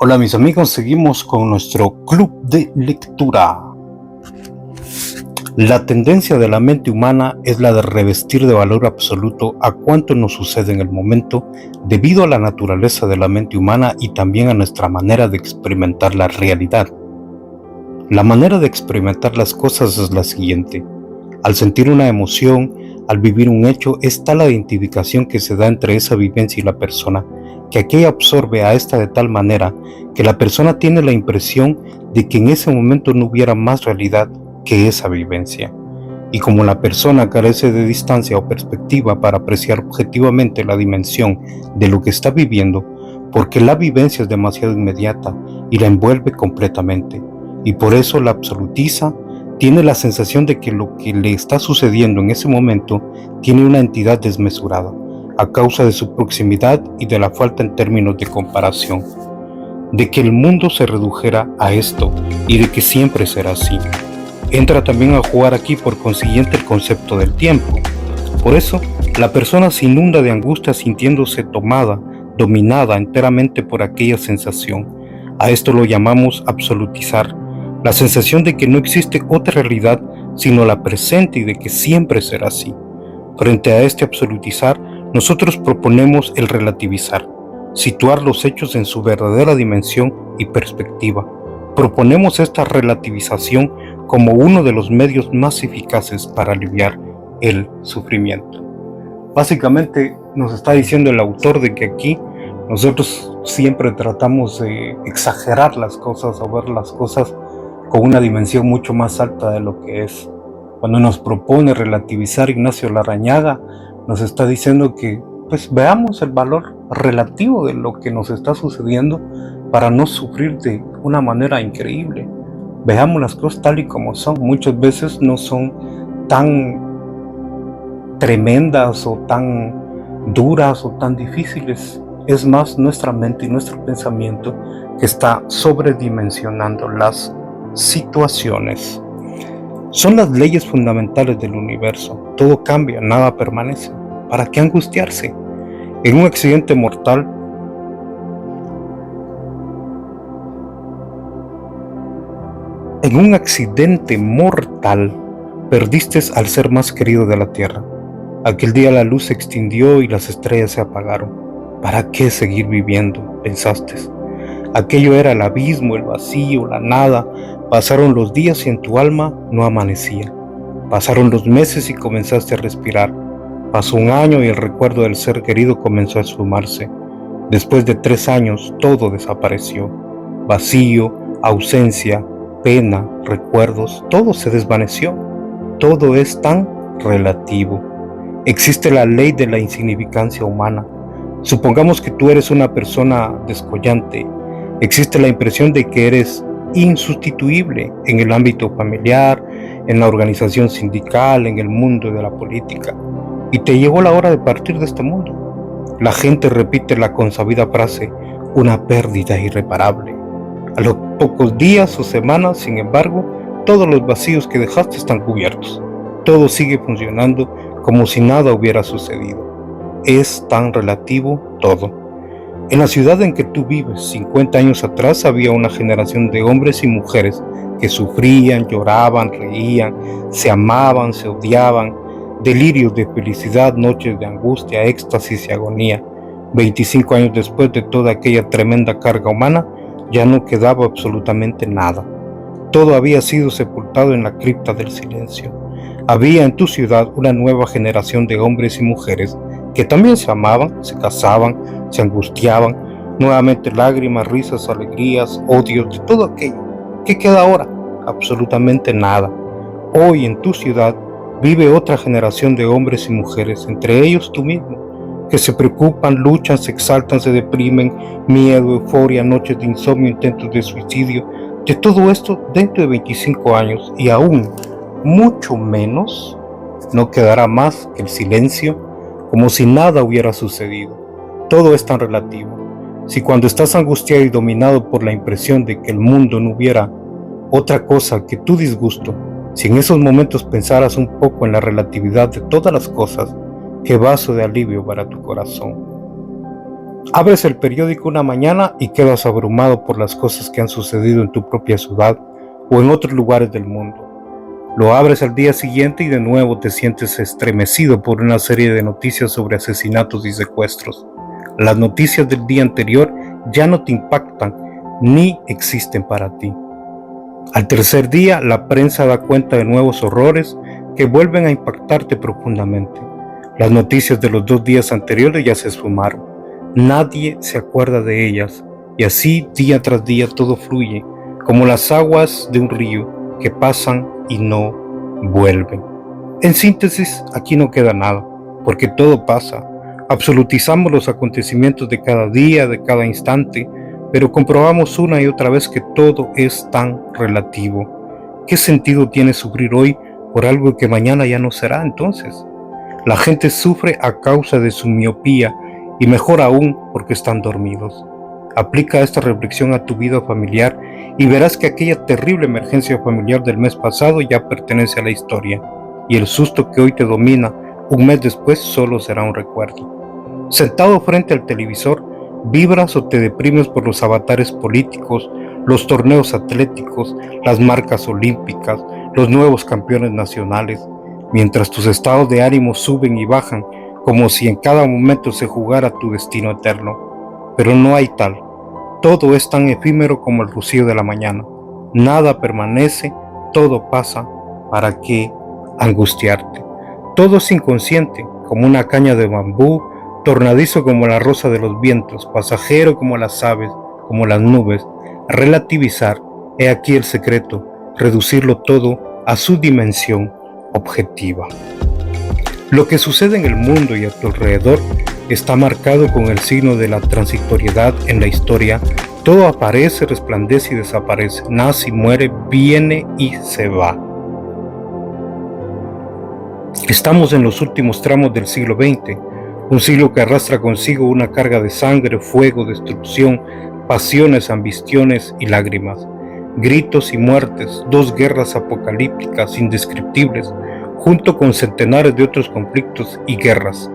Hola mis amigos, seguimos con nuestro club de lectura. La tendencia de la mente humana es la de revestir de valor absoluto a cuanto nos sucede en el momento, debido a la naturaleza de la mente humana y también a nuestra manera de experimentar la realidad. La manera de experimentar las cosas es la siguiente. Al sentir una emoción, al vivir un hecho, es tal la identificación que se da entre esa vivencia y la persona, que aquella absorbe a esta de tal manera que la persona tiene la impresión de que en ese momento no hubiera más realidad que esa vivencia. Y como la persona carece de distancia o perspectiva para apreciar objetivamente la dimensión de lo que está viviendo, porque la vivencia es demasiado inmediata y la envuelve completamente, y por eso la absolutiza, tiene la sensación de que lo que le está sucediendo en ese momento tiene una entidad desmesurada, a causa de su proximidad y de la falta en términos de comparación, de que el mundo se redujera a esto y de que siempre será así. Entra también a jugar aquí por consiguiente el concepto del tiempo. Por eso, la persona se inunda de angustia sintiéndose tomada, dominada enteramente por aquella sensación. A esto lo llamamos absolutizar, la sensación de que no existe otra realidad sino la presente y de que siempre será así. Frente a este absolutizar, nosotros proponemos el relativizar, situar los hechos en su verdadera dimensión y perspectiva. Proponemos esta relativización como uno de los medios más eficaces para aliviar el sufrimiento. Básicamente nos está diciendo el autor de que aquí nosotros siempre tratamos de exagerar las cosas o ver las cosas con una dimensión mucho más alta de lo que es. Cuando nos propone relativizar Ignacio Larrañaga, nos está diciendo que pues veamos el valor relativo de lo que nos está sucediendo para no sufrir de una manera increíble. Veamos las cosas tal y como son. Muchas veces no son tan tremendas o tan duras o tan difíciles. Es más nuestra mente y nuestro pensamiento que está sobredimensionando las situaciones. Son las leyes fundamentales del universo. Todo cambia, nada permanece. ¿Para qué angustiarse? En un accidente mortal, perdiste al ser más querido de la tierra. Aquel día la luz se extinguió y las estrellas se apagaron. ¿Para qué seguir viviendo?, pensaste. Aquello era el abismo, el vacío, la nada. Pasaron los días y en tu alma no amanecía. Pasaron los meses y comenzaste a respirar. Pasó un año y el recuerdo del ser querido comenzó a esfumarse. Después de 3 años todo desapareció. Vacío, ausencia, pena, recuerdos, todo se desvaneció. Todo es tan relativo. Existe la ley de la insignificancia humana. Supongamos que tú eres una persona descollante. Existe la impresión de que eres insustituible en el ámbito familiar, en la organización sindical, en el mundo de la política. Y te llegó la hora de partir de este mundo. La gente repite la consabida frase, una pérdida irreparable. A los pocos días o semanas, sin embargo, todos los vacíos que dejaste están cubiertos. Todo sigue funcionando como si nada hubiera sucedido. Es tan relativo todo. En la ciudad en que tú vives, 50 años atrás, había una generación de hombres y mujeres que sufrían, lloraban, reían, se amaban, se odiaban, delirios de felicidad, noches de angustia, éxtasis y agonía. 25 años después de toda aquella tremenda carga humana, ya no quedaba absolutamente nada. Todo había sido sepultado en la cripta del silencio. Había en tu ciudad una nueva generación de hombres y mujeres que también se amaban, se casaban, se angustiaban, nuevamente lágrimas, risas, alegrías, odios, de todo aquello. ¿Qué queda ahora? Absolutamente nada. Hoy en tu ciudad vive otra generación de hombres y mujeres, entre ellos tú mismo, que se preocupan, luchan, se exaltan, se deprimen, miedo, euforia, noches de insomnio, intentos de suicidio, de todo esto dentro de 25 años y aún mucho menos, no quedará más que el silencio, como si nada hubiera sucedido. Todo es tan relativo. Si cuando estás angustiado y dominado por la impresión de que el mundo no hubiera otra cosa que tu disgusto, si en esos momentos pensaras un poco en la relatividad de todas las cosas, qué vaso de alivio para tu corazón. Abres el periódico una mañana y quedas abrumado por las cosas que han sucedido en tu propia ciudad o en otros lugares del mundo. Lo abres al día siguiente y de nuevo te sientes estremecido por una serie de noticias sobre asesinatos y secuestros. Las noticias del día anterior ya no te impactan ni existen para ti. Al tercer día, la prensa da cuenta de nuevos horrores que vuelven a impactarte profundamente. Las noticias de los 2 días anteriores ya se esfumaron. Nadie se acuerda de ellas, y así día tras día todo fluye, como las aguas de un río que pasan y no vuelven. En síntesis, aquí no queda nada, porque todo pasa. Absolutizamos los acontecimientos de cada día, de cada instante, pero comprobamos una y otra vez que todo es tan relativo. ¿Qué sentido tiene sufrir hoy por algo que mañana ya no será entonces? La gente sufre a causa de su miopía y mejor aún porque están dormidos. Aplica esta reflexión a tu vida familiar y verás que aquella terrible emergencia familiar del mes pasado ya pertenece a la historia y el susto que hoy te domina un mes después solo será un recuerdo. Sentado frente al televisor, vibras o te deprimes por los avatares políticos, los torneos atléticos, las marcas olímpicas, los nuevos campeones nacionales, mientras tus estados de ánimo suben y bajan como si en cada momento se jugara tu destino eterno. Pero no hay tal. Todo es tan efímero como el rocío de la mañana. Nada permanece, todo pasa. ¿Para qué angustiarte? Todo es inconsciente, como una caña de bambú, tornadizo como la rosa de los vientos, pasajero como las aves, como las nubes. Relativizar, he aquí el secreto, reducirlo todo a su dimensión objetiva. Lo que sucede en el mundo y a tu alrededor está marcado con el signo de la transitoriedad en la historia. Todo aparece, resplandece y desaparece, nace y muere, viene y se va. Estamos en los últimos tramos del siglo XX, un siglo que arrastra consigo una carga de sangre, fuego, destrucción, pasiones, ambiciones y lágrimas, gritos y muertes, 2 guerras apocalípticas indescriptibles, junto con centenares de otros conflictos y guerras,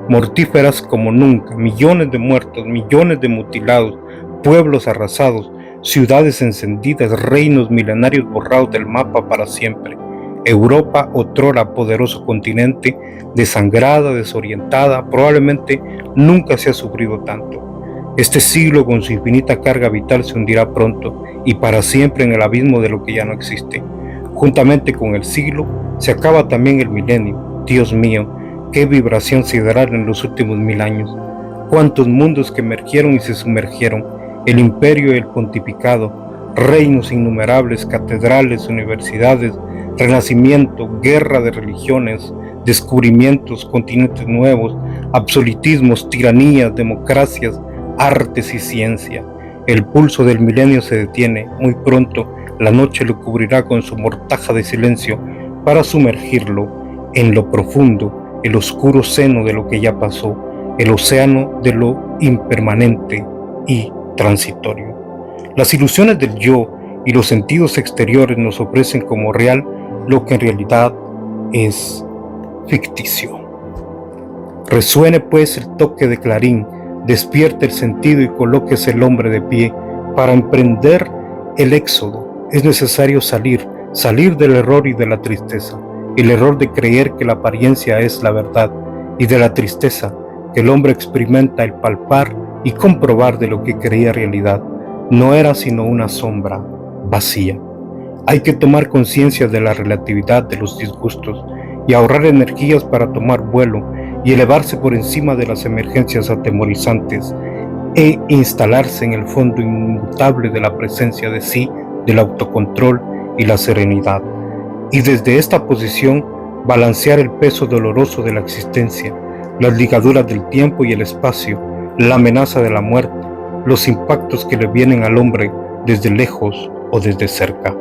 mortíferas como nunca, millones de muertos, millones de mutilados, pueblos arrasados, ciudades encendidas, reinos milenarios borrados del mapa para siempre. Europa, otrora poderoso continente, desangrada, desorientada, probablemente nunca se ha sufrido tanto. Este siglo con su infinita carga vital se hundirá pronto y para siempre en el abismo de lo que ya no existe. Juntamente con el siglo, se acaba también el milenio. Dios mío, qué vibración sideral en los últimos 1000 años. Cuántos mundos que emergieron y se sumergieron, el imperio y el pontificado, reinos innumerables, catedrales, universidades, renacimiento, guerra de religiones, descubrimientos, continentes nuevos, absolutismos, tiranías, democracias, artes y ciencia. El pulso del milenio se detiene. Muy pronto la noche lo cubrirá con su mortaja de silencio para sumergirlo en lo profundo, el oscuro seno de lo que ya pasó, el océano de lo impermanente y transitorio. Las ilusiones del yo y los sentidos exteriores nos ofrecen como real lo que en realidad es ficticio. Resuene pues el toque de clarín, despierte el sentido y colóquese el hombre de pie. Para emprender el éxodo es necesario salir del error y de la tristeza, el error de creer que la apariencia es la verdad y de la tristeza que el hombre experimenta el palpar y comprobar de lo que creía realidad no era sino una sombra vacía. Hay que tomar conciencia de la relatividad de los disgustos y ahorrar energías para tomar vuelo y elevarse por encima de las emergencias atemorizantes e instalarse en el fondo inmutable de la presencia de sí, del autocontrol y la serenidad. Y desde esta posición balancear el peso doloroso de la existencia, las ligaduras del tiempo y el espacio, la amenaza de la muerte, los impactos que le vienen al hombre desde lejos o desde cerca.